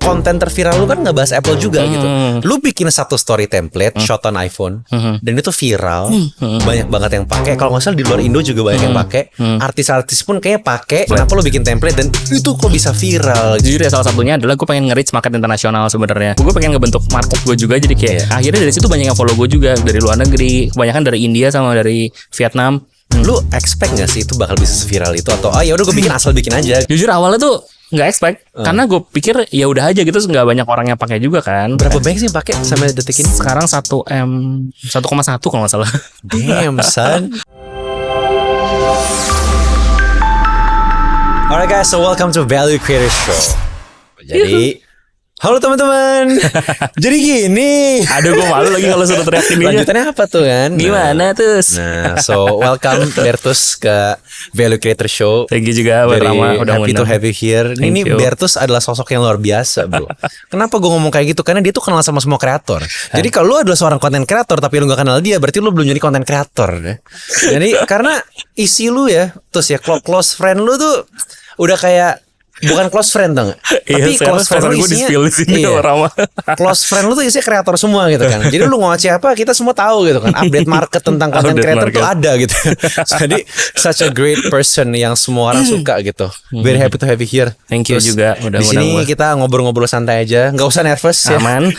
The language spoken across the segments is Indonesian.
konten terviral lu kan nggak bahas Apple juga gitu. Lu bikin satu story template shot on iPhone dan itu viral, banyak banget yang pakai. Kalau nggak salah di luar Indo juga banyak yang pakai. Artis-artis pun kayaknya pakai. Kenapa lu bikin template dan itu kok bisa viral? Jujur ya, salah satunya adalah gue pengen nge-reach market internasional sebenarnya. Gue pengen ngebentuk market gue juga, jadi kayak akhirnya dari situ banyak yang follow gue juga dari luar negeri, kebanyakan dari India sama dari Vietnam. Lu expect gak sih itu bakal bisa viral itu atau ya udah gue bikin asal bikin aja? Jujur awalnya tuh nggak expect karena gue pikir ya udah aja gitu, nggak banyak orang yang pakai juga kan. Berapa banyak sih yang pakai sampai detik ini? Sekarang 1,1 kalau nggak salah. Damn son. Alright guys, so welcome to Value Creator Show. Jadi halo teman-teman. Jadi gini. Aduh, gue malu lagi kalau suruh teriak ini. Lanjutannya apa tuh kan? Gimana tuh? Nah, so welcome Bertus ke Value Creator Show. Thank you juga buat Rama udah happy to have you here. Ini you. Bertus adalah sosok yang luar biasa, bro. Kenapa gue ngomong kayak gitu? Karena dia tuh kenal sama semua kreator. Jadi kalau lu adalah seorang konten kreator tapi lu gak kenal dia, berarti lu belum jadi konten kreator deh. Jadi karena isi lu ya, terus ya close friend lu tuh udah kayak bukan close friend dong, tapi close friend lu isinya close friend lu tuh isinya kreator semua gitu kan. Jadi lu ngoceh apa kita semua tahu gitu kan. Update market tentang konten kreator tuh ada gitu. Jadi such a great person yang semua orang suka gitu. Very happy to have you here. Thank you. Terus juga udah di sini kita ngobrol-ngobrol santai aja, nggak usah nervous ya. Aman.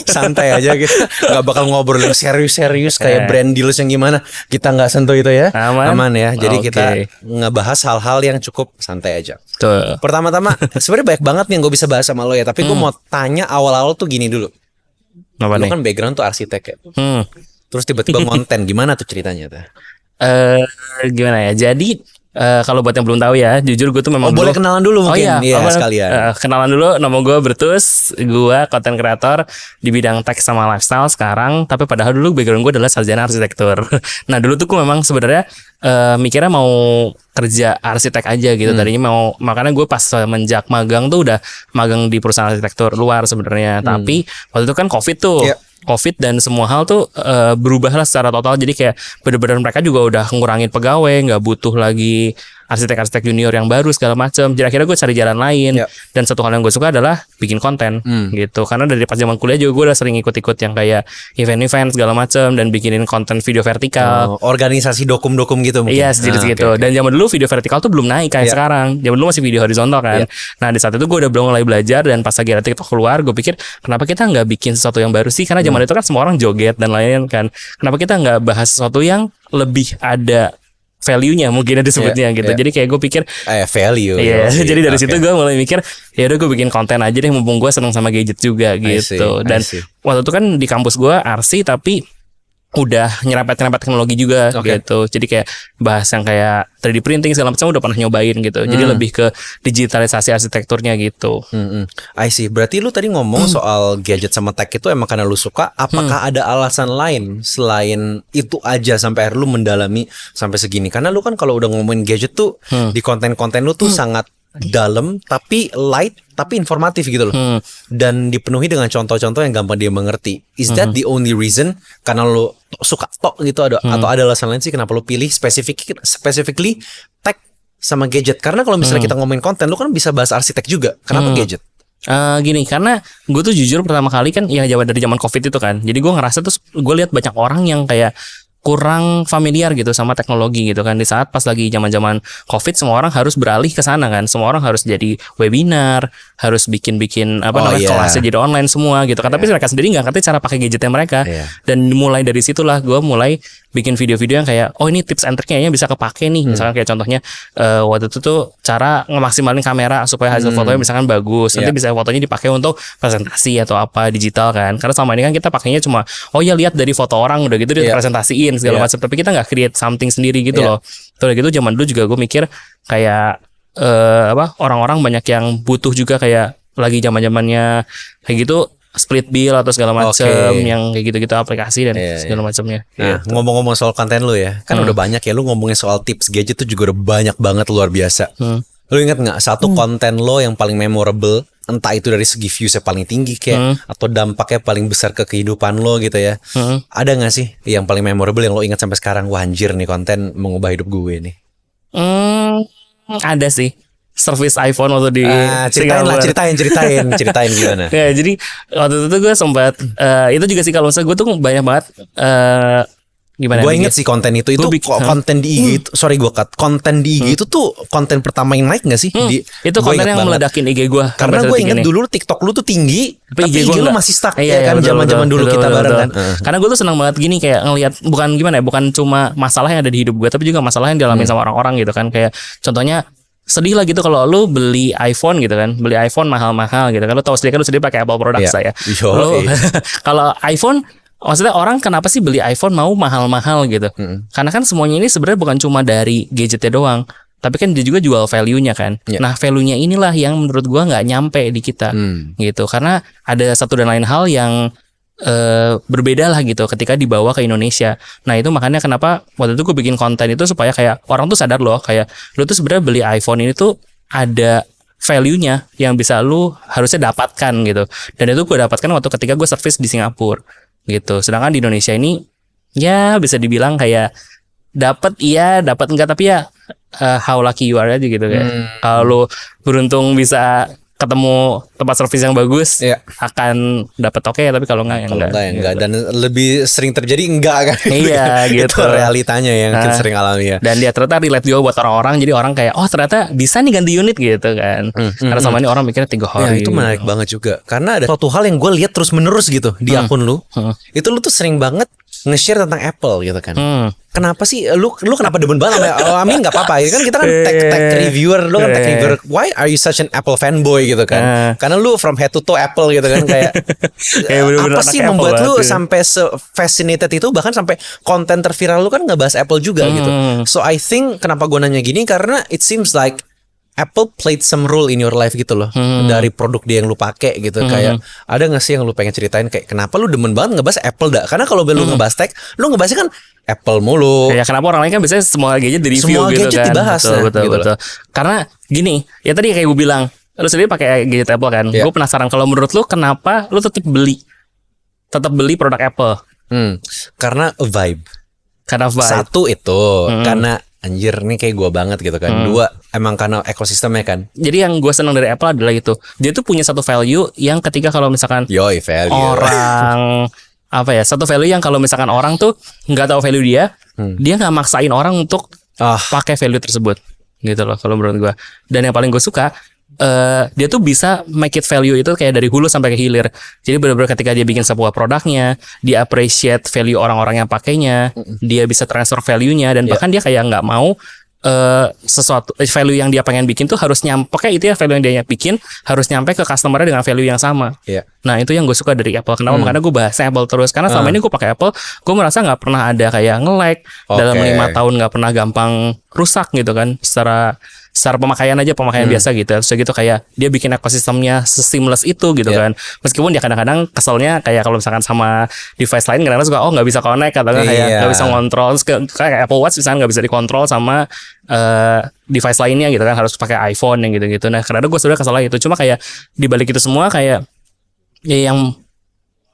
Santai aja gitu. Nggak bakal ngobrol yang serius-serius kayak brand deals yang gimana. Kita nggak sentuh itu ya. Aman ya. Jadi kita ngebahas hal-hal yang cukup santai aja. Tuh. Pertama-tama sebenarnya banyak banget nih yang gue bisa bahas sama lo ya. Tapi gue mau tanya awal-awal tuh gini dulu. Apa lo nih? kan background tuh arsitek ya. Terus tiba-tiba konten, gimana tuh ceritanya tuh? Gimana ya? Jadi kalau buat yang belum tahu ya, jujur gue tuh memang boleh kenalan dulu mungkin. Iya, sekalian. Kenalan dulu, nama gue Bertus. Gue konten kreator di bidang tech sama lifestyle sekarang. Tapi padahal dulu background gue adalah sarjana arsitektur. Nah dulu tuh gue memang sebenarnya mikirnya mau kerja arsitek aja gitu. Tadinya makanya gue pas semenjak magang tuh udah magang di perusahaan arsitektur luar sebenarnya. Tapi waktu itu kan COVID tuh. Yeah. COVID dan semua hal tuh berubahlah secara total. Jadi kayak benar-benar mereka juga udah ngurangin pegawai, nggak butuh lagi arsitek-arsitek junior yang baru segala macam. Jadi akhirnya gue cari jalan lain. Dan satu hal yang gue suka adalah bikin konten gitu. Karena dari pas zaman kuliah juga gue udah sering ikut-ikut yang kayak event-event segala macam dan bikinin konten video vertikal. Organisasi dokum-dokum gitu mungkin. Iya, segitu. Dan zaman dulu video vertikal tuh belum naik kayak sekarang. Zaman dulu masih video horizontal kan. Nah di saat itu gue udah mulai belajar dan pas lagi ada TikTok keluar, gue pikir kenapa kita nggak bikin sesuatu yang baru sih? Karena zaman itu kan semua orang joget dan lain-lain kan. Kenapa kita nggak bahas sesuatu yang lebih ada value-nya mungkin disebutnya gitu. Jadi kayak gue pikir value. Iya, jadi dari situ gue mulai mikir ya udah gue bikin konten aja deh mumpung gue seneng sama gadget juga gitu. Dan waktu itu kan di kampus gue arsi tapi udah nyerempet teknologi juga gitu. Jadi kayak bahas yang kayak 3D printing segala macam udah pernah nyobain gitu. Jadi lebih ke digitalisasi arsitekturnya gitu. I see. Berarti lu tadi ngomong soal gadget sama tech itu emang karena lu suka. Apakah ada alasan lain selain itu aja sampai lu mendalami sampai segini? Karena lu kan kalau udah ngomongin gadget tuh di konten-konten lu tuh sangat dalam tapi light tapi informatif gitu loh. Dan dipenuhi dengan contoh-contoh yang gampang dia mengerti. Is that the only reason? Karena lo suka tok gitu atau ada alasan lain sih kenapa lo pilih specifically tech sama gadget? Karena kalau misalnya kita ngomongin konten, lo kan bisa bahas arsitek juga. Kenapa gadget? Gini, karena gue tuh jujur pertama kali kan ya dari zaman COVID itu kan. Jadi gue ngerasa tuh gue lihat banyak orang yang kayak kurang familiar gitu sama teknologi gitu kan. Di saat pas lagi zaman-zaman COVID semua orang harus beralih ke sana kan. Semua orang harus jadi webinar, harus bikin kelasnya jadi online semua gitu kan. Tapi mereka sendiri nggak ngerti cara pakai gadgetnya mereka. Dan mulai dari situlah gue mulai bikin video-video yang kayak ini tips and triknya bisa kepake nih. Misalkan kayak contohnya waktu itu tuh cara ngemaksimalin kamera supaya hasil fotonya misalkan bagus. Nanti bisa fotonya dipakai untuk presentasi atau apa digital kan. Karena selama ini kan kita pakainya cuma lihat dari foto orang udah gitu dipresentasiin segala macam, tapi kita nggak create something sendiri gitu loh. Terus gitu zaman dulu juga gue mikir kayak orang-orang banyak yang butuh juga kayak lagi zaman-zamannya kayak gitu split bill atau segala macam yang kayak gitu-gitu aplikasi dan segala macamnya. Nah, ngomong-ngomong soal konten lu ya, kan udah banyak ya lu ngomongin soal tips gadget tuh juga udah banyak banget luar biasa. Lu ingat nggak satu konten lo yang paling memorable? Entah itu dari segi viewsnya paling tinggi kayak atau dampaknya paling besar ke kehidupan lo gitu ya. Ada gak sih yang paling memorable yang lo ingat sampai sekarang? Wah anjir nih konten mengubah hidup gue nih. Ada sih. service iPhone waktu di Ceritain lah, Singapura. ceritain gimana. Ya, jadi waktu itu tuh gue sempat itu juga sih kalau misalnya gue tuh banyak banget gimana? Gue inget sih konten itu konten di IG itu, sorry gue cut, konten di IG itu tuh konten pertama yang naik nggak sih? Itu gua konten inget yang banget. meledakin IG gue. Karena gue inget dulu TikTok lu tuh tinggi, tapi IG lu nggak. masih stuck Iya, ya kan, betul, zaman-zaman dulu betul, kita betul, bareng betul. kan. Karena gue tuh senang banget gini kayak ngelihat bukan gimana ya, bukan cuma masalah yang ada di hidup gue, tapi juga masalah yang dialamin sama orang-orang gitu kan. Kayak contohnya sedih lah gitu kalau lu beli iPhone gitu kan, beli iPhone mahal-mahal gitu kan. Lu tahu sendiri kan, lu sendiri pakai Apple product saya. Lu kalau iPhone, maksudnya orang kenapa sih beli iPhone mau mahal-mahal gitu? Karena kan semuanya ini sebenarnya bukan cuma dari gadgetnya doang, tapi kan dia juga jual value-nya kan. Nah, value-nya inilah yang menurut gua nggak nyampe di kita gitu. Karena ada satu dan lain hal yang berbeda lah gitu ketika dibawa ke Indonesia. Nah, itu makanya kenapa waktu itu gue bikin konten itu supaya kayak orang tuh sadar loh, kayak lu tuh sebenarnya beli iPhone ini tuh ada value-nya yang bisa lu harusnya dapatkan gitu. Dan itu gue dapatkan waktu ketika gue service di Singapura gitu. Sedangkan di Indonesia ini ya bisa dibilang kayak dapat enggak, tapi ya how lucky you are aja gitu kayak. Kalau lu beruntung bisa ketemu tempat servis yang bagus, akan dapat oke, tapi kalau enggak ya enggak. Dan lebih sering terjadi enggak kan. Iya gitu. Itu realitanya yang kita sering alami ya. Dan dia ternyata relate juga buat orang-orang, jadi orang kayak oh ternyata bisa nih ganti unit gitu kan. Karena sama ini orang mikirnya 3 hari. Itu menarik banget juga. Karena ada suatu hal yang gue lihat terus menerus gitu di akun lu. Itu lu tuh sering banget nge-share tentang Apple gitu kan. Kenapa sih lu kenapa demen banget sama Amin? Nggak apa-apa ya kan, kita kan tech reviewer, lu kan tech reviewer. Why are you such an Apple fanboy gitu kan? Karena lu from head to toe Apple gitu kan, kayak apa sih membuat lu sampai fascinated itu, bahkan sampai konten terviral lu kan ngebahas Apple juga gitu. So I think kenapa gue nanya gini, karena it seems like Apple played some role in your life gitu loh, dari produk dia yang lu pakai gitu. Kayak ada nggak sih yang lu pengen ceritain kayak kenapa lu demen banget ngebahas Apple dah? Karena kalau lu ngebahas tech, lu ngebahasnya kan Apple mulu. Ya kenapa orang lain kan biasanya semua gadget di review semua gitu gadget kan. Dibahas, betul. Gitu. Karena gini, ya tadi kayak gue bilang, lu sendiri pakai gadget Apple kan. Gue penasaran kalau menurut lu kenapa lu tetap beli produk Apple? Karena vibe. Karena vibe. Satu itu karena anjir nih kayak gue banget gitu kan. Dua, emang karena ekosistemnya kan. Jadi yang gue senang dari Apple adalah itu, dia tuh punya satu value yang ketika kalau misalkan value. Orang apa ya, satu value yang kalau misalkan orang tuh nggak tahu value dia nggak maksain orang untuk pakai value tersebut gitu loh kalau menurut gue. Dan yang paling gue suka, dia tuh bisa make it value itu kayak dari hulu sampai ke hilir. Jadi benar-benar ketika dia bikin sebuah produknya, dia appreciate value orang-orang yang pakainya, dia bisa transfer value-nya, dan bahkan dia kayak nggak mau sesuatu value yang dia pengen bikin tuh harus nyampe, itu ya value yang dia bikin harus nyampe ke customer-nya dengan value yang sama. Nah itu yang gue suka dari Apple. Kenapa? Makanya gue bahas Apple terus, karena selama ini gue pakai Apple, gue merasa nggak pernah ada kayak nge-lag dalam 5 tahun, nggak pernah gampang rusak gitu kan, secara pemakaian biasa gitu. Terus gitu kayak dia bikin ekosistemnya seamless itu gitu kan. Meskipun dia kadang-kadang keselnya kayak kalau misalkan sama device lain kadang-kadang suka nggak bisa connect atau kayak nggak bisa ngontrol. Terus kayak Apple Watch misalnya nggak bisa dikontrol sama device lainnya gitu kan, harus pakai iPhone yang gitu-gitu. Nah kadang-kadang gue sebenarnya kesel itu. Cuma kayak dibalik itu semua kayak ya yang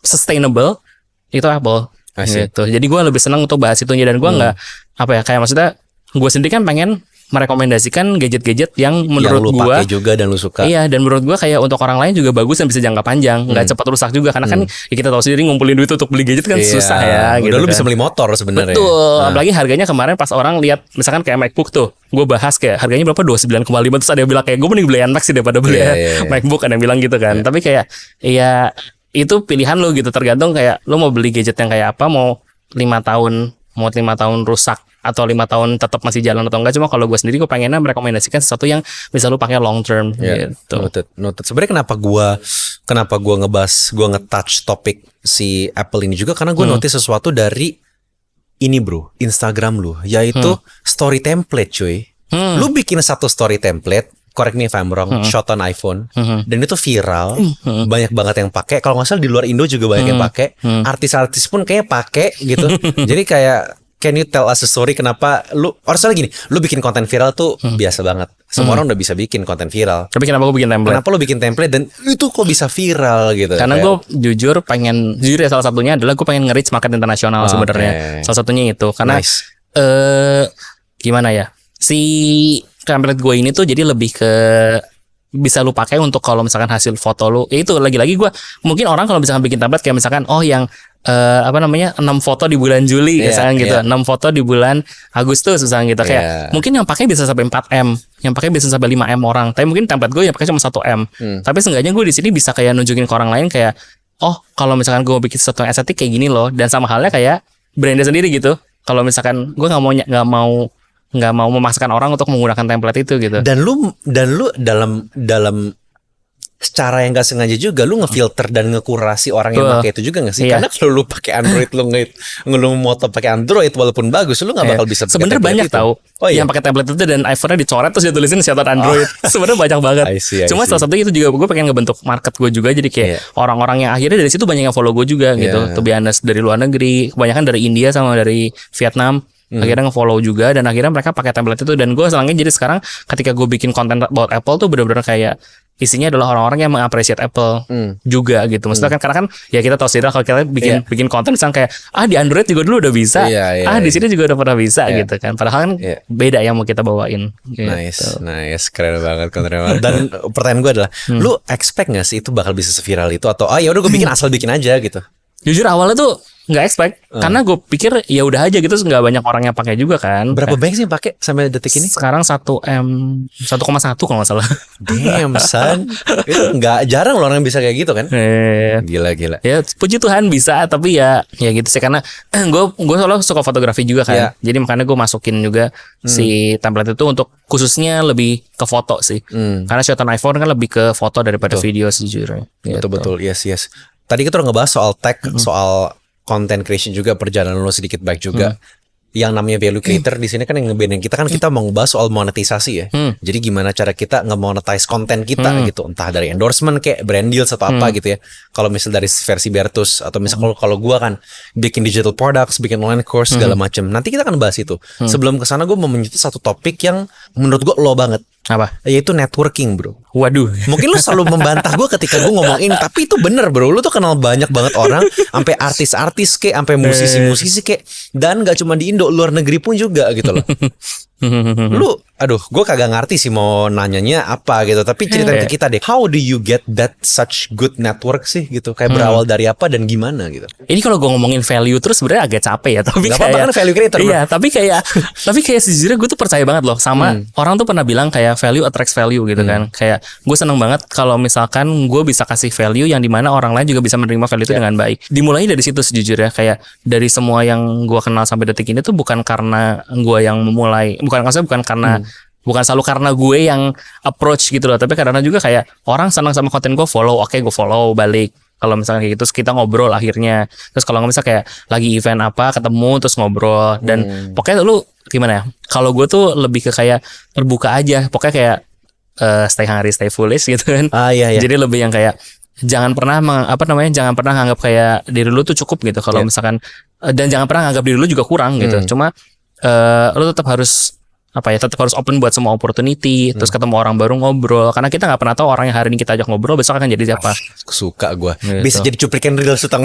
sustainable itu Apple gitu. Jadi gue lebih senang untuk bahas itunya, dan gue nggak kayak maksudnya gue sendiri kan pengen merekomendasikan gadget-gadget yang menurut lu gua pakai juga dan lu suka. Iya, dan menurut gua kayak untuk orang lain juga bagus dan bisa jangka panjang, nggak cepat rusak juga, karena kan ya kita tahu sendiri ngumpulin duit untuk beli gadget kan susah ya. Udah gitu lu kan. bisa beli motor sebenarnya. Betul, apalagi harganya kemarin pas orang lihat misalkan kayak MacBook tuh, gue bahas kayak harganya berapa 29,5, terus ada yang bilang kayak gue mending beli NMAX sih daripada beli MacBook, ada yang bilang gitu kan. Tapi kayak ya itu pilihan lu gitu, tergantung kayak lu mau beli gadget yang kayak apa, mau 5 tahun rusak atau 5 tahun tetap masih jalan atau enggak. Cuma kalau gue sendiri gue pengennya merekomendasikan sesuatu yang bisa lu pakai long term gitu. Noted. Sebenarnya kenapa gue nge-touch topik si Apple ini juga karena gue notice sesuatu dari ini bro, Instagram lu, yaitu story template cuy. Lu bikin satu story template, correct me if I'm wrong, shot on iPhone, dan itu viral, banyak banget yang pakai. Kalau nggak salah di luar Indo juga banyak yang pakai, artis-artis pun kayaknya pakai gitu. Jadi kayak can you tell us a story kenapa lu, soalnya gini, lu bikin konten viral tuh biasa banget. Semua orang udah bisa bikin konten viral. Tapi kenapa gue bikin template? Kenapa lu bikin template dan itu kok bisa viral gitu? Karena gue jujur ya, salah satunya adalah gue pengen nge-reach market internasional sebenarnya. Salah satunya itu karena gimana ya? Si template gue ini tuh jadi lebih ke bisa lu pakai untuk kalau misalkan hasil foto lu. Ya itu lagi-lagi gue mungkin orang kalau misalkan bikin template kayak misalkan yang 6 foto di bulan Juli misalkan gitu, 6 foto di bulan Agustus misalkan gitu, kayak mungkin yang pakai bisa sampai 4M, yang pakai bisa sampai 5M orang. Tapi mungkin template gue ya pakai cuma 1M. Tapi seenggaknya gue di sini bisa kayak nunjukin ke orang lain kayak kalau misalkan gue mau bikin sesuatu yang estetik kayak gini loh, dan sama halnya kayak brandnya sendiri gitu. Kalau misalkan gue nggak mau memaksakan orang untuk menggunakan template itu gitu. Dan lu dalam secara yang gak sengaja juga lu ngefilter dan ngekurasi orang yang pakai itu juga gak sih? Karena kalau lu pakai Android lu moto pakai Android walaupun bagus, lu gak bakal bisa. Sebenarnya banyak tahu yang pakai template itu dan iPhone-nya dicoret terus dia tulisin shelter Android. Sebenarnya banyak banget. Cuma salah satu itu juga gue pengen ngebentuk market gue juga, jadi kayak orang-orang yang akhirnya dari situ banyak yang follow gue juga gitu. To be honest, dari luar negeri, kebanyakan dari India sama dari Vietnam. Akhirnya nge-follow juga, dan akhirnya mereka pakai template itu. Dan gue senangnya jadi sekarang ketika gue bikin konten about Apple tuh benar-benar kayak isinya adalah orang-orang yang mengapresiasi Apple juga gitu. Maksudnya kan karena kan ya kita tahu sendiri kalau kita bikin konten misalnya kayak di Android juga dulu udah bisa, di sini juga udah pernah bisa gitu kan. Padahal kan beda yang mau kita bawain. Nice, keren banget kontennya. Dan pertanyaan gue adalah, lu expect nggak sih itu bakal bisa seviral itu, atau ya udah gue bikin asal bikin aja gitu? Jujur awalnya tuh nggak expect, karena gue pikir ya udah aja gitu, nggak banyak orang yang pakai juga kan. Berapa banyak sih yang pakai sampai detik ini? Sekarang 1,1 kalau nggak salah. Damn son, itu nggak jarang loh orang yang bisa kayak gitu kan? Gila. Ya puji Tuhan bisa, tapi ya gitu sih, karena gue selalu suka fotografi juga kan. Jadi makanya gue masukin juga si template itu untuk khususnya lebih ke foto sih. Karena shot on iPhone kan lebih ke foto daripada video sejujurnya. Betul. Yes. Tadi kita udah ngebahas soal tech, soal content creation juga, perjalanan lo sedikit baik juga. Yang namanya value creator di sini kan yang ngebedain kita kan kita mau ngebahas soal monetisasi ya. Jadi gimana cara kita nge-monetize konten kita gitu, entah dari endorsement kayak brand deals atau apa gitu ya. Kalau misal dari versi Bertus, atau misal kalau gua kan bikin digital products, bikin online course segala macam. Nanti kita akan bahas itu. Sebelum kesana gue mau menyentuh satu topik yang menurut gua lo banget. Apa? Yaitu networking, bro. Waduh. Mungkin lu selalu membantah gue ketika gue ngomong ini, tapi itu bener, bro. Lu tuh kenal banyak banget orang, sampai artis-artis kek, sampai musisi-musisi kek, dan gak cuma di Indo, luar negeri pun juga gitu loh. Lu, gue kagak ngerti sih mau nanyanya apa gitu. Tapi ceritain ke kita deh, how do you get that such good network sih gitu? Kayak berawal dari apa dan gimana gitu? Ini kalau gue ngomongin value terus sebenarnya agak capek ya. Tapi gak apa-apa kan value creator. Iya, tapi kayak sejujurnya gue tuh percaya banget loh sama orang tuh pernah bilang kayak value attracts value gitu kan. Kayak gue seneng banget kalau misalkan gue bisa kasih value yang dimana orang lain juga bisa menerima value itu dengan baik. Dimulai dari situ sejujurnya, kayak dari semua yang gue kenal sampai detik ini tuh bukan karena gue yang memulai, bukan selalu karena gue yang approach gitu loh, tapi karena juga kayak orang senang sama konten gue, gue follow balik. Kalau misalnya kayak gitu terus kita ngobrol akhirnya. Terus kalau nggak bisa kayak lagi event apa ketemu terus ngobrol, dan pokoknya lu gimana ya? Kalau gue tuh lebih ke kayak terbuka aja. Pokoknya kayak stay hungry, stay foolish gitu kan. Iya. Jadi lebih yang kayak jangan pernah jangan pernah nganggap kayak diri lu tuh cukup gitu. Kalau misalkan dan jangan pernah nganggap diri lu juga kurang gitu. Cuma lu tetap harus open buat semua opportunity, terus ketemu orang baru ngobrol, karena kita nggak pernah tahu orang yang hari ini kita ajak ngobrol besok akan jadi siapa. Suka gue gitu. Bisa jadi cuplikan real sutang.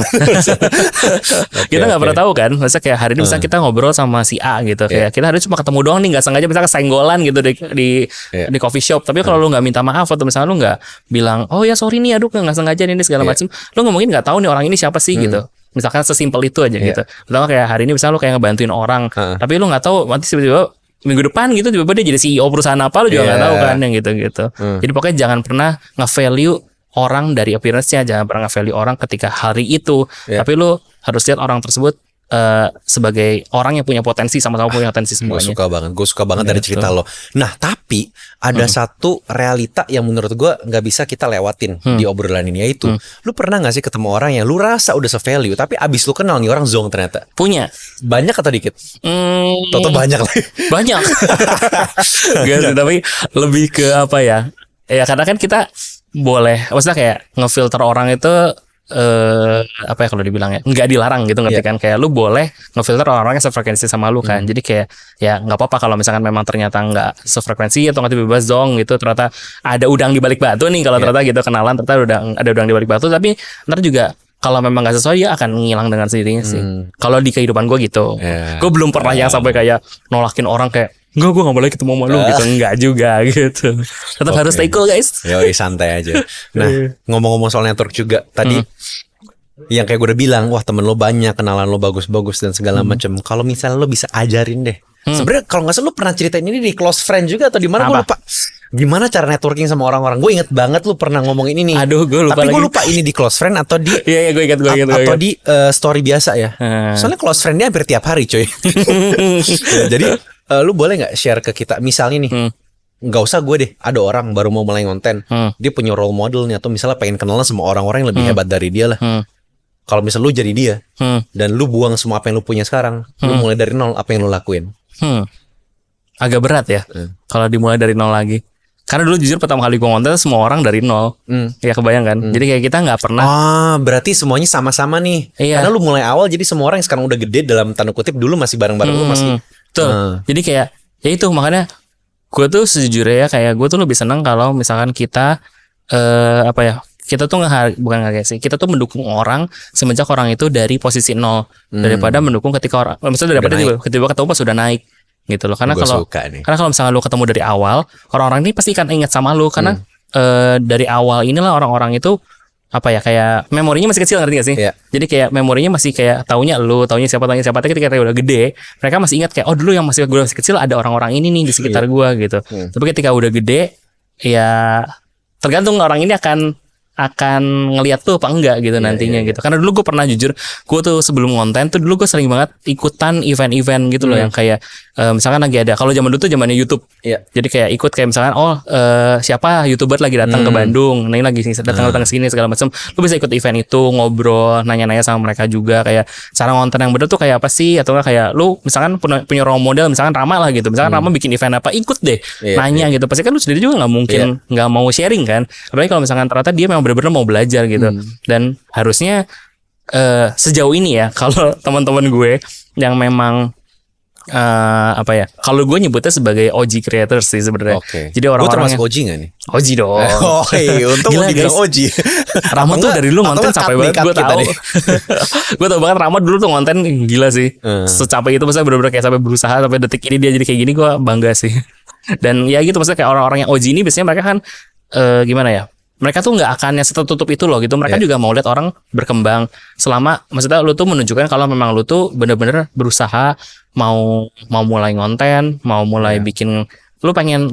Kita nggak pernah tahu kan, masa kayak hari ini misalnya kita ngobrol sama si A gitu, kayak kita hari ini cuma ketemu doang nih, nggak sengaja misalnya kesenggolan gitu di coffee shop, tapi kalau lu nggak minta maaf atau misalnya lu nggak bilang sorry nih, nggak sengaja nih segala macam, lu mungkin nggak tahu nih orang ini siapa sih gitu. Misalkan sesimpel itu aja gitu. Pertama kayak hari ini misalnya lu kayak ngebantuin orang, tapi lu nggak tahu nanti tiba-tiba minggu depan gitu tiba-tiba dia jadi CEO perusahaan apa, lu juga nggak tahu kan yang gitu. Jadi pokoknya jangan pernah nge-value orang dari appearance-nya, jangan pernah nge-value orang ketika hari itu, tapi lu harus lihat orang tersebut sebagai orang yang punya potensi, sama-sama punya potensi semuanya. Gue suka banget dari cerita lo. Nah tapi ada satu realita yang menurut gue nggak bisa kita lewatin di obrolan ini, yaitu lu pernah nggak sih ketemu orang yang lu rasa udah se-value, tapi abis lu kenal nih orang zong ternyata. Punya. Banyak atau dikit? Toto banyak lah. Banyak. Gak sih, tapi lebih ke apa ya? Ya karena kan kita boleh, maksudnya kayak ngefilter orang itu apa ya kalau dibilang ya, nggak dilarang gitu, ngerti kan? Kayak lu boleh ngefilter orang-orang yang sefrekuensi sama lu kan. Jadi kayak ya nggak apa-apa kalau misalkan memang ternyata nggak sefrekuensi atau nggak tiba-tiba zong gitu, ternyata ada udang di balik batu nih, kalau ternyata gitu kenalan ternyata ada udang di balik batu, tapi ntar juga kalau memang gak sesuai dia akan ngilang dengan sendirinya sih. Kalau di kehidupan gue gitu, gue belum pernah yang sampai kayak nolakin orang kayak enggak gue gak boleh ketemu sama lu gitu. Enggak juga gitu. Tetap harus stay cool guys. Yoi, santai aja. Nah, ngomong-ngomong soal network juga tadi, yang kayak gue udah bilang, wah temen lo banyak, kenalan lo bagus-bagus dan segala macam. Kalau misalnya lo bisa ajarin deh. Sebenarnya kalau nggak salah lo pernah ceritain ini di close friend juga atau di mana, gue lupa. Gimana cara networking sama orang-orang? Gue inget banget lo pernah ngomongin ini. Aduh, gue lupa. Tapi gue lupa ini di close friend atau di Iya, gue ingat. atau di story biasa ya. Soalnya close friend-nya hampir tiap hari, coy. Jadi lu boleh nggak share ke kita, misalnya nih, nggak usah gue deh, ada orang baru mau mulai konten, dia punya role model nih, atau misalnya pengen kenalan sama orang-orang yang lebih hebat dari dia lah. Kalau misal lu jadi dia, dan lu buang semua apa yang lu punya sekarang, lu mulai dari nol, apa yang lu lakuin? Agak berat ya, kalau dimulai dari nol lagi. Karena dulu jujur pertama kali gue konten semua orang dari nol. Ya kebayang kan. Jadi kayak kita nggak pernah. Berarti semuanya sama-sama nih. Iya. Karena lu mulai awal, jadi semua orang yang sekarang udah gede dalam tanda kutip dulu masih bareng-bareng lu masih. Tuh. Jadi kayak ya itu makanya gue tuh sejujurnya ya kayak gue tuh lebih senang kalau misalkan kita apa ya, kita tuh bukan nggak sih, kita tuh mendukung orang semenjak orang itu dari posisi nol daripada mendukung ketika orang, misalnya daripada tiba-tiba ketemu pas sudah naik gitu loh. Karena kalau misalnya lu ketemu dari awal, orang-orang ini pasti akan ingat sama lu karena dari awal inilah orang-orang itu apa ya, kayak memorinya masih kecil, ngerti gak sih? Iya. Jadi kayak memorinya masih kayak taunya siapa. Tapi ketika udah gede, mereka masih ingat kayak, oh dulu yang masih gue masih kecil ada orang-orang ini nih di sekitar gue gitu. Tapi ketika udah gede, ya tergantung orang ini akan ngelihat tuh apa enggak gitu nantinya gitu. Karena dulu gue pernah jujur, gue tuh sebelum konten tuh dulu gue sering banget ikutan event-event gitu loh, yang kayak misalkan lagi ada, kalau zaman dulu tuh zamannya YouTube. Jadi kayak ikut kayak misalkan siapa YouTuber lagi datang ke Bandung, nah ini lagi datang ke sini segala macam. Lu bisa ikut event itu, ngobrol, nanya-nanya sama mereka juga kayak cara konten yang bener tuh kayak apa sih, atau enggak kayak lu misalkan punya role model misalkan Rama lah gitu. Misalkan Rama bikin event apa, ikut deh. Nanya gitu. Pasti kan lu sendiri juga enggak mungkin enggak mau sharing kan. Apalagi kalau misalkan ternyata dia memang benar-benar mau belajar gitu. Dan harusnya sejauh ini ya, kalau teman-teman gue yang memang apa ya, kalau gue nyebutnya sebagai OG creators sih sebenarnya. Jadi orang-orang termasuk OG gak nih? OG dong. Untung gila, lo dibilang guys. OG. Rama tuh dari dulu ngonten capek banget, gue tahu. Gue tahu banget Rama dulu tuh ngonten gila sih. Secapek itu, maksudnya bener-bener kayak sampai berusaha sampai detik ini dia jadi kayak gini, gue bangga sih. Dan ya gitu, maksudnya kayak orang-orang yang OG ini biasanya mereka kan gimana ya, mereka tuh nggak akan yang tertutup itu loh gitu. Mereka juga mau lihat orang berkembang. Selama maksudnya lu tuh menunjukkan kalau memang lu tuh bener-bener berusaha mau mulai ngonten, mau mulai bikin, lu pengen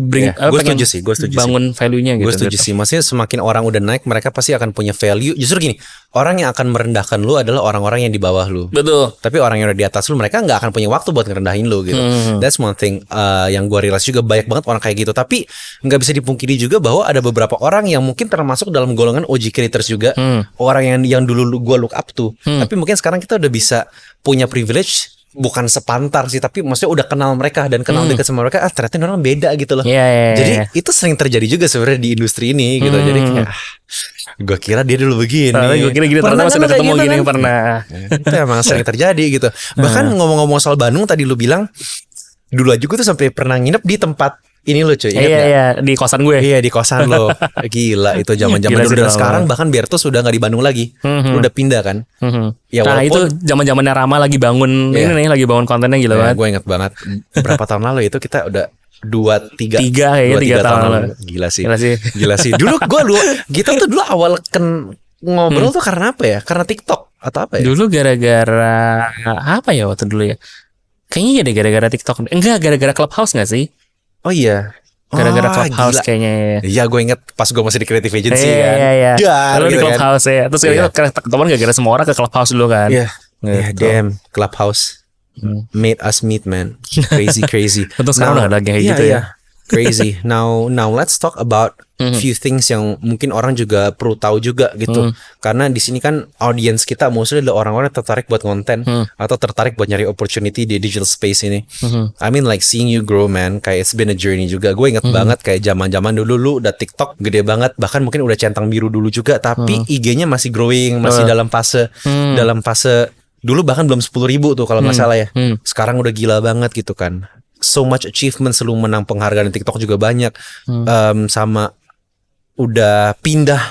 bring, gue pengen setuju bangun value-nya gitu. Gue setuju sih. Maksudnya semakin orang udah naik, mereka pasti akan punya value. Justru gini, orang yang akan merendahkan lu adalah orang-orang yang di bawah lu. Betul. Tapi orang yang udah di atas lu, mereka nggak akan punya waktu buat ngerendahin lu gitu. That's one thing yang gue realize juga, banyak banget orang kayak gitu. Tapi nggak bisa dipungkiri juga bahwa ada beberapa orang yang mungkin termasuk dalam golongan OG creators juga. Orang yang dulu gue look up to. Tapi mungkin sekarang kita udah bisa punya privilege, bukan sepantar sih, tapi maksudnya udah kenal mereka dan kenal dekat sama mereka. Ternyata orang beda gitu loh. Jadi itu sering terjadi juga sebenarnya di industri ini gitu. Jadi kayak gue kira dia dulu begini. Gue kira gini, ternyata sudah ketemu gini kan? Pernah. Itu emang sering terjadi gitu. Bahkan ngomong-ngomong soal Bandung, tadi lu bilang dulu aja gue tuh sampai pernah nginep di tempat ini lo cuy. Iya, di kosan gue. Iya, di kosan lo. Gila, itu zaman-zaman dulu. Dan sekarang bahkan Bertus sudah nggak di Bandung lagi. Udah pindah kan. Ya, nah itu zaman-zamannya Rama lagi bangun ini nih, lagi bangun kontennya gila banget. Gue inget banget berapa tahun lalu itu kita udah 3 tahun lalu. Gila sih. Dulu kita tuh dulu awal ngobrol tuh karena apa ya? Karena TikTok atau apa ya? Dulu gara-gara apa ya waktu dulu ya? Kayaknya ya deh gara-gara TikTok. Enggak, gara-gara Clubhouse gak sih? Oh iya. Gara-gara Clubhouse kayaknya. Iya, gue inget pas gue masih di Creative Agency kan. Iya. Lalu di Clubhouse ya. Terus ketemuan gara-gara semua orang ke Clubhouse dulu kan. Iya. Damn, Clubhouse made us meet, man. Crazy. Untung sekarang udah lagi kayak gitu ya. Crazy. Now let's talk about few things yang mungkin orang juga perlu tahu juga gitu. Karena di sini kan audience kita mostly adalah orang-orang yang tertarik buat konten atau tertarik buat nyari opportunity di digital space ini. I mean like seeing you grow, man. Kayak it's been a journey juga. Gue inget banget kayak zaman-zaman dulu lu udah TikTok gede banget, bahkan mungkin udah centang biru dulu juga, tapi IG-nya masih growing, masih dalam fase dulu bahkan belum 10.000 tuh kalau nggak salah ya. Sekarang udah gila banget gitu kan. So much achievement, selalu menang penghargaan di TikTok juga banyak. Sama udah pindah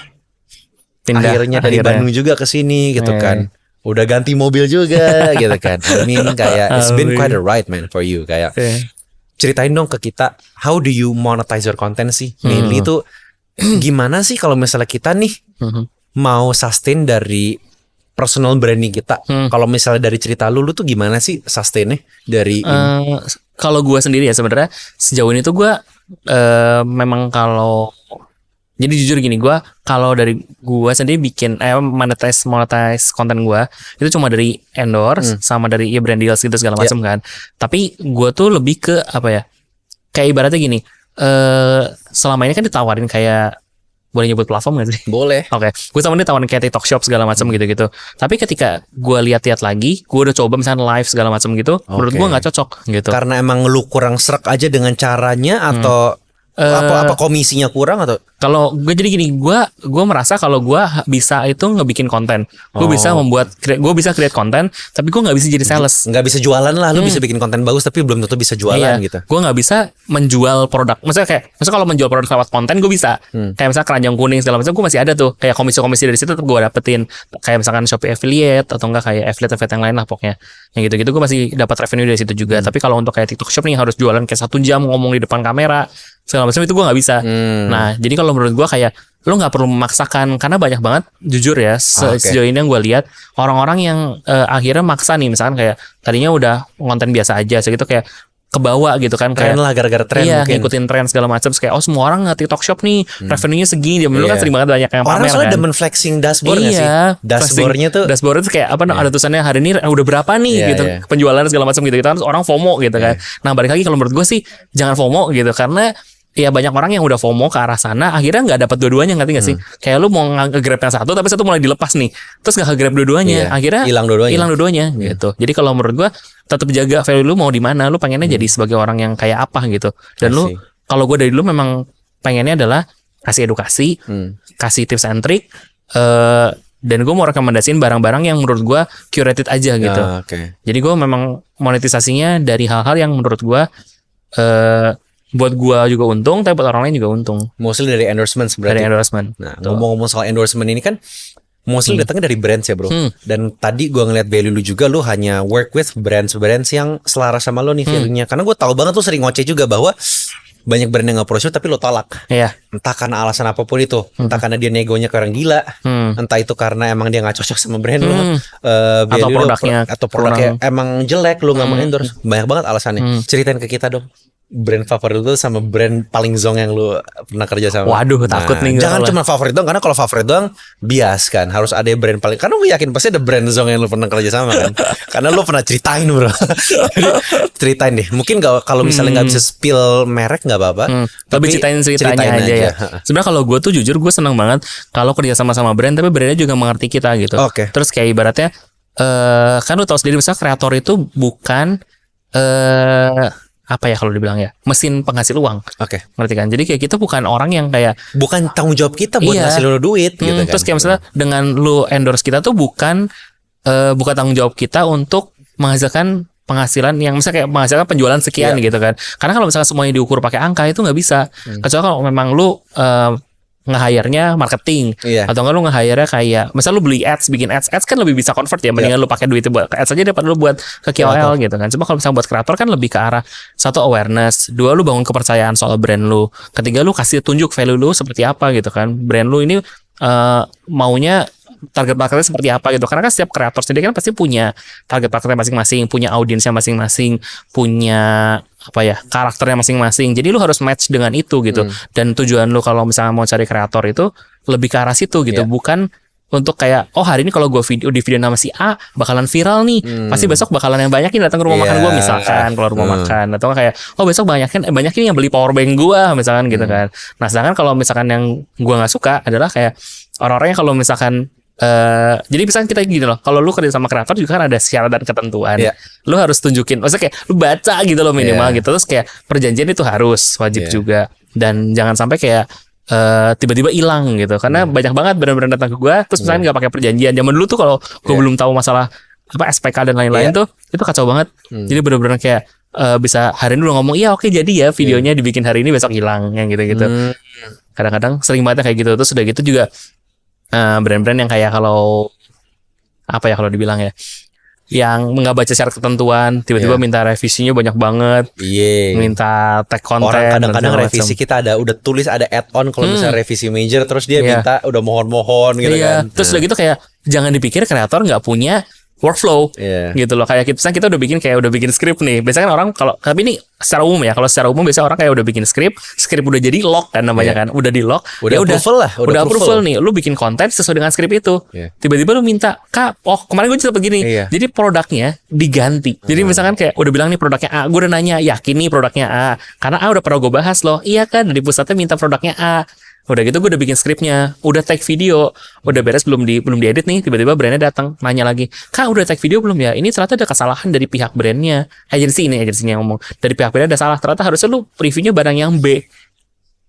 akhirnya dari Bandung juga ke sini gitu kan. Udah ganti mobil juga gitu kan. I mean kayak it's been quite a ride, man, for you kayak. ceritain dong ke kita, how do you monetize your content sih? Mainly itu gimana sih kalau misalnya kita nih mau sustain dari personal branding kita? Kalau misalnya dari cerita lu tuh gimana sih sustainnya dari ini? Kalau gue sendiri ya sebenarnya sejauh ini tuh gue memang kalau jadi jujur gini, gue kalau dari gue sendiri bikin monetize konten gue itu cuma dari endorse sama dari brand deals gitu segala macam kan. Tapi gue tuh lebih ke apa ya? Kayak ibaratnya gini, selama ini kan ditawarin kayak, boleh nyebut platform gak sih? Boleh. Oke, gue sama dia tawarin kayak TikTok Shop segala macam gitu-gitu. Tapi ketika gue lihat-lihat lagi, gue udah coba misalnya live segala macam gitu, menurut gue nggak cocok gitu. Karena emang lu kurang serak aja dengan caranya atau apa komisinya kurang atau? Kalau gue jadi gini, gue merasa kalau gue bisa itu ngebikin konten, gue bisa gue bisa create konten, tapi gue nggak bisa jadi sales, nggak bisa jualan lah. Lu bisa bikin konten bagus tapi belum tentu bisa jualan gitu. Gue nggak bisa menjual produk. Maksudnya kalau menjual produk lewat konten gue bisa. Kayak misalnya keranjang kuning segala macam, gue masih ada tuh. Kayak komisi-komisi dari situ tetap gue dapetin. Kayak misalkan Shopee affiliate atau enggak kayak affiliate yang lain lah pokoknya. Yang gitu-gitu gue masih dapat revenue dari situ juga. Tapi kalau untuk kayak TikTok Shop nih harus jualan kayak 1 jam ngomong di depan kamera segala macam, itu gue nggak bisa. Nah jadi kalau menurut gue kayak lo nggak perlu memaksakan, karena banyak banget jujur ya sejauh ini yang gue lihat orang-orang yang akhirnya maksa nih, misalkan kayak tadinya udah konten biasa aja segitu kayak kebawa gitu kan, tren kayak lah gara-gara tren, iya, mungkin ngikutin tren segala macam kayak semua orang TikTok Shop nih revenue-nya segini, dia dulu kan sering banget banyak yang pamer orang soalnya kan. demen flexing dashboard nggak sih? Dashboardnya tuh kayak apa ada tulisannya hari ini udah berapa nih gitu penjualan segala macam gitu kan, orang FOMO gitu kan. Nah balik lagi kalau menurut gue sih jangan FOMO gitu, karena ya banyak orang yang udah FOMO ke arah sana akhirnya nggak dapat dua-duanya, ngerti nggak sih? Kayak lu mau nge-grab yang satu tapi satu mulai dilepas nih, terus nggak ke-grab dua-duanya, akhirnya hilang dua-duanya gitu. Jadi kalau menurut gua tetap jaga value lu mau di mana, lu pengennya jadi sebagai orang yang kayak apa gitu. Dan lu kalau gue dari dulu memang pengennya adalah kasih edukasi, kasih tips and trick, dan gue mau rekomendasiin barang-barang yang menurut gue curated aja gitu. Jadi gue memang monetisasinya dari hal-hal yang menurut gue buat gue juga untung, tapi buat orang lain juga untung. Mostly dari endorsement sebenarnya. Dari endorsement. Nah, ngomong-ngomong soal endorsement ini kan mostly datangnya dari brands ya bro. Dan tadi gue ngeliat value lu juga, lu hanya work with brands yang selaras sama lo nih value-nya. Karena gue tahu banget lu sering ngoceh juga bahwa banyak brand yang nge-approach tapi lo tolak. Entah karena alasan apapun itu, entah karena dia negonya ke orang gila, entah itu karena emang dia nggak cocok sama brand lo, atau produknya emang jelek, lo nggak mau endorse. Banyak banget alasannya. Ceritain ke kita dong, brand favorit lu sama brand paling zong yang lu pernah kerja sama. Waduh, takut nih. Jangan cuma favorit doang, karena kalau favorit doang bias kan. Harus ada brand paling, karena gue yakin pasti ada brand zong yang lu pernah kerja sama kan. Karena lu pernah ceritain bro. Jadi ceritain deh. Mungkin kalau misalnya nggak bisa spill merek nggak apa-apa. Tapi ceritanya aja ya. Sebenarnya kalau gue tuh jujur gue seneng banget kalau kerja sama brand, tapi brandnya juga mengerti kita gitu. Terus kayak ibaratnya kan lu tahu sendiri misalnya kreator itu bukan apa ya kalau dibilang ya, mesin penghasil uang. Ngerti kan? Jadi kayak kita bukan orang yang kayak bukan tanggung jawab kita buat ngasih lu duit gitu kan. Terus kayak misalnya dengan lu endorse kita tuh bukan tanggung jawab kita untuk menghasilkan penghasilan yang misalnya kayak menghasilkan penjualan sekian gitu kan. Karena kalau misalnya semuanya diukur pakai angka itu nggak bisa. Kecuali kalau memang lu nge-hire-nya marketing atau enggak lu nge-hire-nya kayak misal lu beli ads, bikin ads kan lebih bisa convert ya, mendingan lu pakai duit buat ads aja daripada lu buat ke KOL gitu kan. Cuma kalau misalnya buat kreator kan lebih ke arah satu awareness, dua lu bangun kepercayaan soal brand lu, ketiga lu kasih tunjuk value lu seperti apa gitu kan. Brand lu ini maunya target marketnya seperti apa gitu, karena kan setiap kreator sendiri kan pasti punya target marketnya masing-masing, punya audiensnya masing-masing, punya apa ya, karakternya masing-masing. Jadi lu harus match dengan itu gitu. Dan tujuan lu kalau misalnya mau cari kreator itu lebih ke arah situ gitu, bukan untuk kayak hari ini kalau gue di video nama si A bakalan viral nih, pasti besok bakalan yang banyak yang datang ke rumah makan gue misalkan, kalau rumah makan, atau kayak besok banyak yang beli power bank gue misalkan gitu kan. Nah sedangkan kalau misalkan yang gue nggak suka adalah kayak orang-orang yang kalau misalkan jadi misalkan kita gini loh, kalau lu kerja sama kreator juga kan ada syarat dan ketentuan. Lu harus tunjukin, maksudnya kayak lu baca gitu loh minimal gitu. Terus kayak perjanjian itu harus wajib juga. Dan jangan sampai kayak tiba-tiba hilang gitu. Karena banyak banget brand-brand datang ke gue terus misalnya nggak pakai perjanjian. Zaman dulu tuh kalau gue belum tahu masalah apa SPK dan lain-lain tuh itu kacau banget. Jadi benar-benar kayak bisa hari ini lu ngomong oke jadi ya videonya dibikin hari ini besok hilang yang gitu-gitu. Kadang-kadang sering banget kayak gitu. Terus udah gitu juga brand-brand yang kayak kalau apa ya kalau dibilang ya, yang nggak baca syarat ketentuan, tiba-tiba minta revisinya banyak banget, Iya. minta tag konten. Orang kadang-kadang dan segala revisi macam. kita udah tulis ada add-on kalau misalnya revisi major, terus dia Iya. minta udah mohon-mohon gitu Iya. kan. Terus udah gitu kayak jangan dipikir kreator nggak punya workflow Iya. gitu loh. Kayak kita udah bikin script nih. Biasanya kan orang kalau tapi ini secara umum ya. Kalau secara umum biasanya orang kayak udah bikin script udah jadi lock kan namanya kan. Udah di lock. Udah approval lah, Udah udah approval approval. nih. Lu bikin konten sesuai dengan script itu. Iya. Tiba-tiba lu minta, "Kak, kemarin gue cerita begini." Iya. Jadi produknya diganti. Jadi misalkan kayak udah bilang nih produknya A, gue udah nanya, "Yakin nih produknya A?" Karena A udah pernah gue bahas loh. Iya kan, dari pusatnya minta produknya A. Udah gitu gue udah bikin skripnya, udah tag video, udah beres belum diedit nih, tiba-tiba brandnya datang nanya lagi, "Kak, udah tag video belum ya? Ini ternyata ada kesalahan dari pihak brandnya, agensinya yang ngomong, dari pihak brandnya ada salah, ternyata harusnya lu reviewnya barang yang B."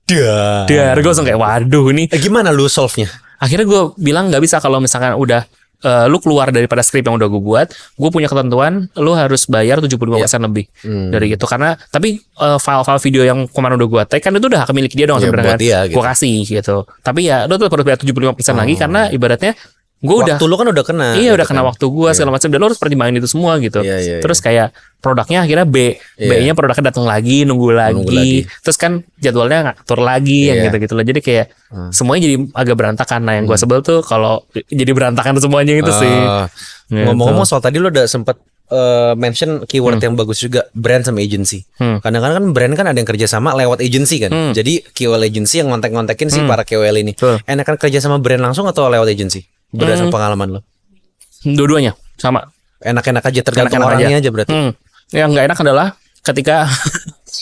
Gue langsung kayak waduh nih. Gimana lu solve-nya? Akhirnya gue bilang nggak bisa kalau misalkan udah lu keluar daripada skrip yang udah gue buat, gue punya ketentuan lu harus bayar 75% lebih dari itu karena tapi file-file video yang kemarin udah gue tag kan itu udah hak milik dia dong Ya, sebenarnya buat dia, gitu. gue kasih gitu. Tapi ya lu tetap harus bayar 75% lagi karena ibaratnya gue udah Waktu lu kan udah kena. iya gitu udah kena kan. waktu gue segala macam dan lo harus pertimbangin itu semua gitu. Iya, Terus kayak produknya akhirnya B, Iya. B-nya produknya datang lagi, nunggu lagi. Terus kan jadwalnya ngatur lagi yang Iya. gitu-gitu lah. Jadi kayak semuanya jadi agak berantakan. Nah, yang gue sebel tuh kalau jadi berantakan semuanya itu sih. Gitu. Ngomong-ngomong soal tadi lu udah sempet mention keyword yang bagus juga, brand sama agency. Kadang-kadang kan brand kan ada yang kerja sama lewat agency kan. Jadi KOL agency yang ngontek-ngontekin si para KOL ini. Betul. Enakan kerja sama brand langsung atau lewat agency? Berdasarkan pengalaman lo. Dua-duanya sama. Enak-enak aja tergantung Enak-enak orangnya aja berarti. Yang nggak enak adalah ketika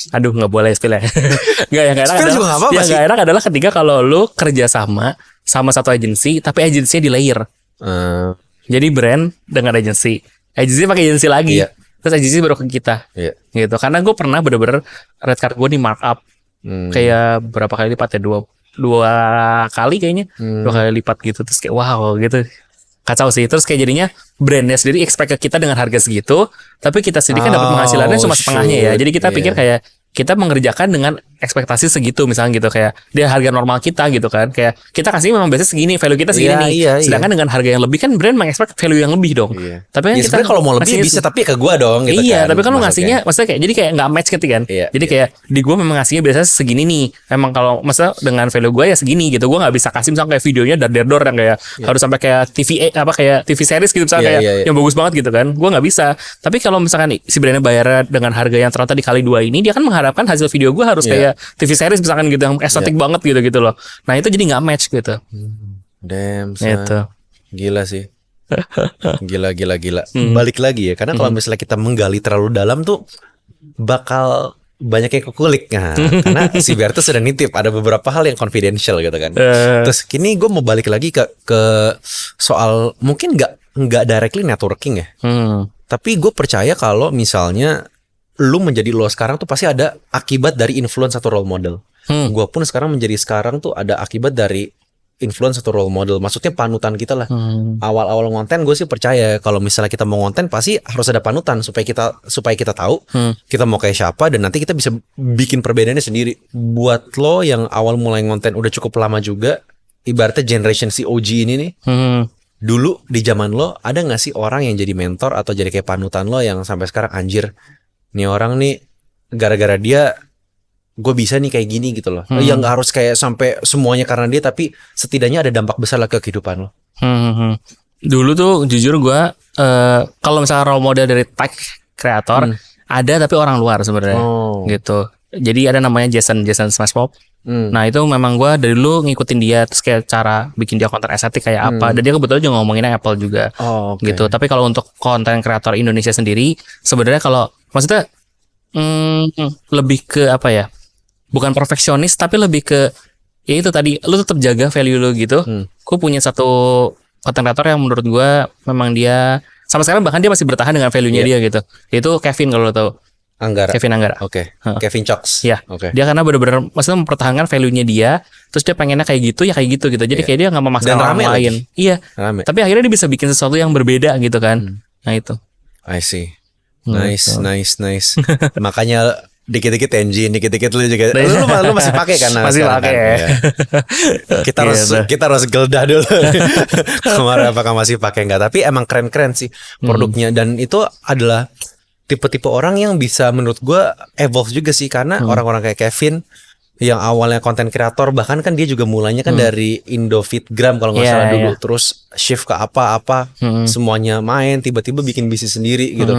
aduh nggak boleh spill ya. Yang nggak enak Spill juga nggak apa-apa yang sih. nggak enak adalah ketika kalau lu kerja sama satu agensi tapi agensinya di layer. Jadi brand dengan agensi pakai agensi lagi. Iya. Terus agensi baru ke kita. Iya. Gitu. Karena gue pernah bener-bener red card gue di markup kayak berapa kali lipat ya dua kali kayaknya 2 kali lipat gitu. Terus kayak wow gitu. Kacau sih. Terus kayak jadinya brandnya sendiri expect ke kita dengan harga segitu, tapi kita sendiri kan dapat penghasilannya cuma setengahnya ya. Jadi kita pikir kayak kita mengerjakan dengan ekspektasi segitu misalnya gitu kayak dia harga normal kita gitu kan kayak kita kasih memang biasanya segini value kita segini nih sedangkan dengan harga yang lebih kan brand mengekspek value yang lebih dong tapi kan ya, kita kalau mau lebih bisa tapi ke gua dong gitu iya kan, tapi kan lu ngasihnya maksudnya kayak jadi kayak nggak match gitu kan jadi kayak di gua memang ngasihnya biasanya segini nih emang kalau maksudnya dengan value gua ya segini gitu gua nggak bisa kasih misalnya kayak videonya dar yang kayak harus sampai kayak TV kayak TV series gitu misalnya kayak yang bagus banget gitu kan gua nggak bisa tapi kalau misalkan si brandnya bayar dengan harga yang ternyata dikali 2 ini dia kan mengharapkan hasil video gua harus kayak TV series misalkan gitu yang estetik banget gitu loh. Nah itu jadi nggak match gitu. Damn, itu. Gila sih. Gila. Balik lagi ya, karena kalau misalnya kita menggali terlalu dalam tuh bakal banyak yang kekulik karena si Bertus sudah nitip ada beberapa hal yang confidential gitu kan. Terus kini gue mau balik lagi ke soal mungkin nggak directly networking ya. Tapi gue percaya kalau misalnya lu menjadi lo sekarang tuh pasti ada akibat dari influence atau role model. Gue pun sekarang menjadi sekarang tuh ada akibat dari influence atau role model. Maksudnya panutan kita lah. Awal-awal ngonten gue sih percaya kalau misalnya kita mau ngonten pasti harus ada panutan supaya kita tahu kita mau kayak siapa dan nanti kita bisa bikin perbedaannya sendiri. Buat lo yang awal mulai ngonten udah cukup lama juga, ibaratnya generation si OG ini nih. Dulu di zaman lo ada nggak sih orang yang jadi mentor atau jadi kayak panutan lo yang sampai sekarang anjir nih orang nih gara-gara dia gue bisa nih kayak gini gitu loh. Ya nggak harus kayak sampai semuanya karena dia tapi setidaknya ada dampak besar lah ke kehidupan lo. Dulu tuh jujur gue kalau misalnya role model dari tech kreator ada tapi orang luar sebenarnya gitu. Jadi ada namanya Jason Smashpop. Nah itu memang gue dari dulu ngikutin dia terus kayak cara bikin dia konten estetik kayak apa dan dia kebetulan juga ngomongin Apple juga gitu. Tapi kalau untuk konten kreator Indonesia sendiri sebenarnya kalau maksudnya lebih ke apa ya bukan perfeksionis tapi lebih ke ya itu tadi lu tetap jaga value lu gitu. Gue punya satu konten kreator yang menurut gue memang dia sampai sekarang bahkan dia masih bertahan dengan value-nya dia gitu. Itu Kevin kalau lo tahu. Kevin Anggara. Kevin Cox. Ya. Dia karena benar-benar maksudnya mempertahankan value-nya dia, terus dia pengennya kayak gitu. Jadi kayak dia nggak memaksa orang lain. Iya. Tapi akhirnya dia bisa bikin sesuatu yang berbeda gitu kan. Nah itu. I see. Nice. Makanya dikit-dikit engine, dikit-dikit lu juga. Lu masih pakai kan? Masih sekarang pakai kan? ya. Ya. Kita harus geledah dulu. Kemarin apakah masih pakai enggak? Tapi emang keren-keren sih produknya, dan itu adalah tipe-tipe orang yang bisa menurut gue evolve juga sih, karena orang-orang kayak Kevin yang awalnya konten kreator, bahkan kan dia juga mulainya kan dari Indofitgram kalau nggak salah dulu, terus shift ke apa-apa, semuanya main, tiba-tiba bikin bisnis sendiri gitu.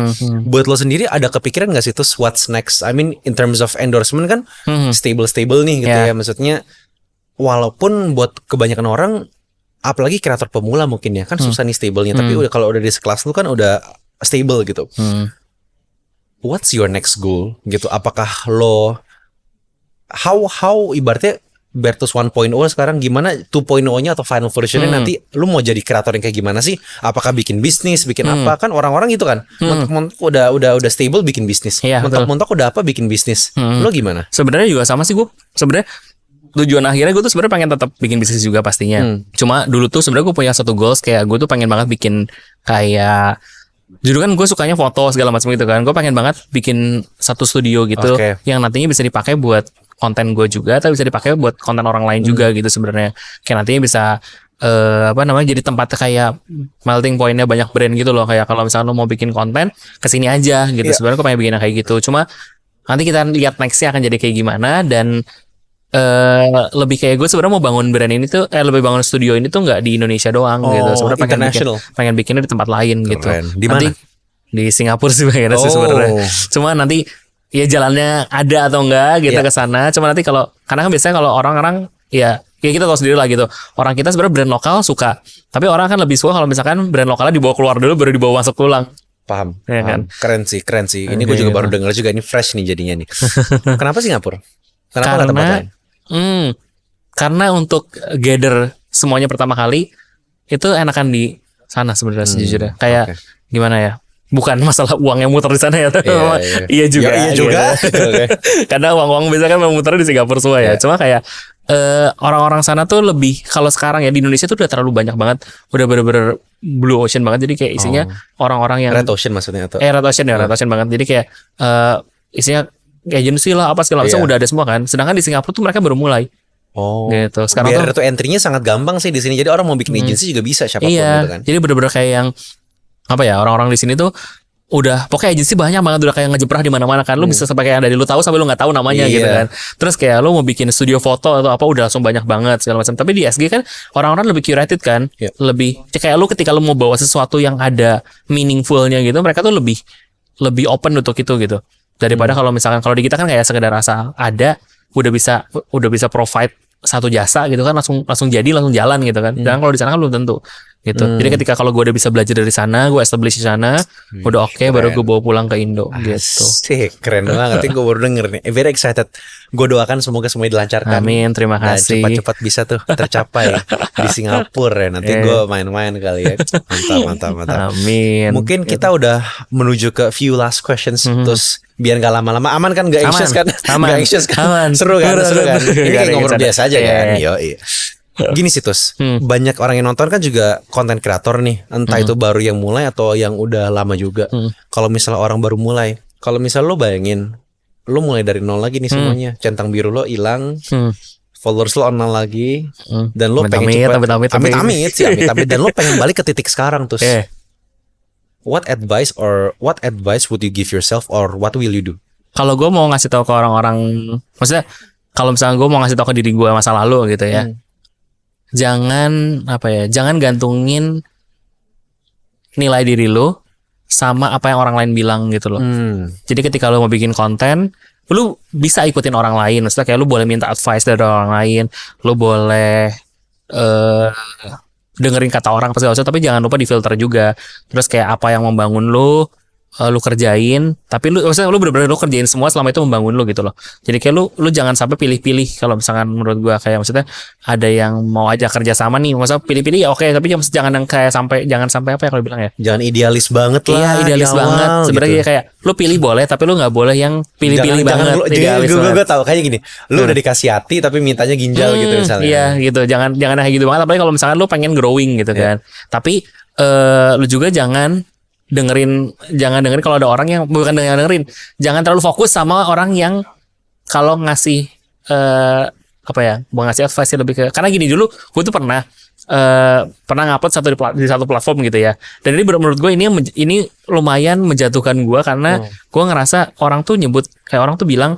Buat lo sendiri ada kepikiran nggak sih terus what's next? I mean in terms of endorsement kan stable nih gitu ya, maksudnya walaupun buat kebanyakan orang, apalagi kreator pemula mungkin ya kan susah nih stablenya, tapi udah kalau udah di sekelas lu kan udah stable gitu. What's your next goal gitu? Apakah lo how ibaratnya Bertus 1.0 sekarang gimana, 2.0-nya atau final versionnya nanti lu mau jadi kreator yang kayak gimana sih? Apakah bikin bisnis, bikin apa? Kan orang-orang itu kan mentok-mentok udah stable bikin bisnis. Mentok-mentok udah apa bikin bisnis. Lo gimana? Sebenarnya juga sama sih gue. Sebenarnya tujuan akhirnya gue tuh sebenarnya pengen tetap bikin bisnis juga pastinya. Cuma dulu tuh sebenarnya gue punya satu goals, kayak gue tuh pengen banget bikin kayak, jujur kan gue sukanya foto segala macam gitu kan. Gue pengen banget bikin satu studio gitu yang nantinya bisa dipakai buat konten gue juga, tapi bisa dipakai buat konten orang lain juga gitu sebenarnya. Kayak nantinya bisa jadi tempat kayak melting pointnya banyak brand gitu loh. Kayak kalau misalnya lo mau bikin konten kesini aja gitu. Sebenarnya gue pengen bikin kayak gitu. Cuma nanti kita lihat nextnya akan jadi kayak gimana, dan lebih kayak gue sebenarnya mau bangun brand ini tuh lebih bangun studio ini tuh nggak di Indonesia doang gitu. Sebenarnya pengen bikinnya di tempat lain gitu. Di mana? Nanti di Singapura sih pengennya sih sebenarnya. Cuma nanti ya jalannya ada atau enggak gitu ke sana. Cuma nanti karena kan biasanya kalau orang-orang ya kita tahu sendiri lah gitu. Orang kita sebenarnya brand lokal suka, tapi orang kan lebih suka kalau misalkan brand lokalnya dibawa keluar dulu baru dibawa masuk pulang. Paham. Kan? Keren sih. Ini gue juga baru dengar juga, ini fresh nih jadinya nih. Kenapa Singapura? Kenapa nggak tempat lain? Karena untuk gather semuanya pertama kali itu enakan di sana sebenarnya sejujurnya. Kayak gimana ya? Bukan masalah uang yang muter di sana ya, tapi iya juga. Iya juga. Karena uang biasanya kan muter di Singapura semua ya. Cuma kayak orang-orang sana tuh lebih, kalau sekarang ya di Indonesia tuh udah terlalu banyak banget, udah bener-bener blue ocean banget. Jadi kayak isinya orang-orang yang red ocean maksudnya atau? Red ocean banget. Jadi kayak isinya agency lah apa segala macam udah ada semua kan. Sedangkan di Singapura tuh mereka baru mulai. Gitu. Sekarang biar tuh entry-nya sangat gampang sih di sini. Jadi orang mau bikin agency juga bisa siapapun gitu kan. Jadi bener-bener kayak yang apa ya, orang-orang di sini tuh udah pokoknya agensi banyak banget, udah kayak ngejeprah di mana-mana kan. Lu bisa sampai kayak dari lu tahu sampai lu nggak tahu namanya gitu kan. Terus kayak lu mau bikin studio foto atau apa udah langsung banyak banget segala macam. Tapi di SG kan orang-orang lebih curated kan. Lebih kayak lu ketika lu mau bawa sesuatu yang ada meaningfulnya gitu, mereka tuh lebih open untuk itu gitu. Daripada kalau misalkan kalau di kita kan kayak sekedar asal ada udah bisa provide satu jasa gitu kan, langsung jadi langsung jalan gitu kan. Dan kalau di sana kan belum tentu gitu. Jadi ketika kalau gue udah bisa belajar dari sana, gue establish di sana, udah oke, baru gue bawa pulang ke Indo gitu. Sih keren banget. Gue baru denger nih. Very excited. Gue doakan semoga semuanya dilancarkan. Amin, terima kasih. Cepat-cepat bisa tuh tercapai di Singapura ya. Nanti gue main-main kali ya. Mantap. Amin. Mungkin kita udah menuju ke few last questions. Terus biar gak lama-lama, aman kan, gak anxious kan? Gak anxious kan? Seru kan? Ini kayak ngobrol biasa aja kan? Iya. Gini sih Tus, banyak orang yang nonton kan juga konten kreator nih, entah itu baru yang mulai atau yang udah lama juga. Kalau misalnya orang baru mulai, kalau misalnya lo bayangin, lo mulai dari nol lagi nih semuanya, centang biru lo hilang, followers lo nol lagi, dan lo pengen amit-amit dan lo pengen balik ke titik sekarang Tus. What advice would you give yourself, or what will you do? Kalau gue mau ngasih tahu ke orang-orang, maksudnya kalau misalnya gue mau ngasih tahu ke diri gue masa lalu gitu ya, jangan gantungin nilai diri lo sama apa yang orang lain bilang gitu loh. Jadi ketika lo mau bikin konten, lo bisa ikutin orang lain. Maksudnya kayak lo boleh minta advice dari orang lain, lo boleh dengerin kata orang apa segala macam, tapi jangan lupa difilter juga. Terus kayak apa yang membangun lo, lu kerjain, tapi maksudnya lu bener-bener lu kerjain semua selama itu membangun lu gitu loh. Jadi kayak lu jangan sampai pilih-pilih. Kalau misalkan menurut gua kayak maksudnya ada yang mau aja kerja sama nih, maksudnya pilih-pilih ya oke, tapi jangan sampai apa ya kalau bilang ya. Jangan idealis banget lah. Iya, idealis banget. Sebenarnya gitu. Kayak lu pilih boleh, tapi lu nggak boleh yang pilih-pilih banget. Gue tahu kayak gini. Lu udah dikasih hati tapi mintanya ginjal gitu misalnya. Iya, gitu. Jangan kayak gitu banget, apalagi kalau misalkan lu pengen growing gitu kan. Tapi lu juga jangan jangan dengerin kalau ada orang yang bukan dengerin, jangan terlalu fokus sama orang yang kalau ngasih apa ya, mau ngasih advice lebih ke, karena gini dulu gue tuh pernah ngupload di satu platform gitu ya, dan ini menurut gue ini lumayan menjatuhkan gue karena gue ngerasa orang tuh bilang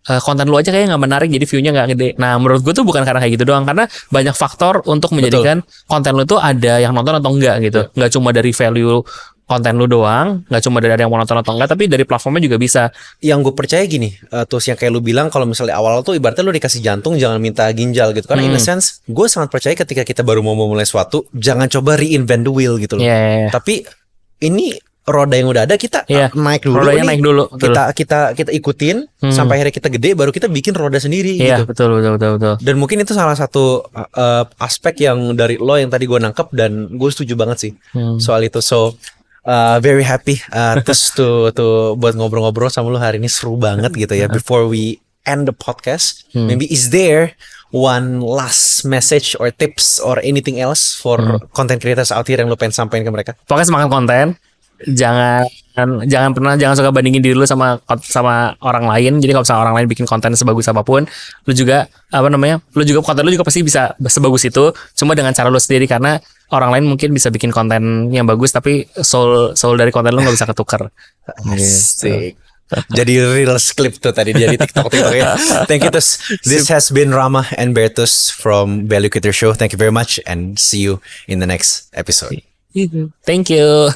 konten lu aja kayak nggak menarik jadi view-nya nggak gede. Nah menurut gue tuh bukan karena kayak gitu doang, karena banyak faktor untuk menjadikan konten lu tuh ada yang nonton atau enggak gitu. Nggak cuma dari value konten lu doang, nggak cuma dari ada yang mau nonton atau enggak, tapi dari platformnya juga bisa. Yang gue percaya gini, terus yang kayak lu bilang kalau misalnya awal tuh ibaratnya lu dikasih jantung jangan minta ginjal gitu. Karena in a sense gue sangat percaya ketika kita baru mau memulai sesuatu jangan coba reinvent the wheel gitu loh. Tapi ini roda yang udah ada kita naik dulu. Rodanya naik dulu. Kita ikutin sampai akhirnya kita gede, baru kita bikin roda sendiri gitu. Betul. Dan mungkin itu salah satu aspek yang dari lo yang tadi gue nangkep, dan gue setuju banget sih soal itu. So very happy terus tuh buat ngobrol-ngobrol sama lo hari ini, seru banget gitu ya. Before we end the podcast, maybe is there one last message or tips or anything else for content creators out here yang lo pengen sampaikan ke mereka? Pokoknya semangat konten. Jangan suka bandingin diri lu sama orang lain. Jadi kalau misalnya orang lain bikin konten sebagus apapun, lu juga konten lu juga pasti bisa sebagus itu, cuma dengan cara lu sendiri, karena orang lain mungkin bisa bikin konten yang bagus tapi soul dari konten lu nggak bisa ketukar. Asik. Jadi reels clip tuh tadi dari TikTok ya. Thank you. This has been Rama and Bertus from Value Creator Show. Thank you very much and see you in the next episode. Thank you.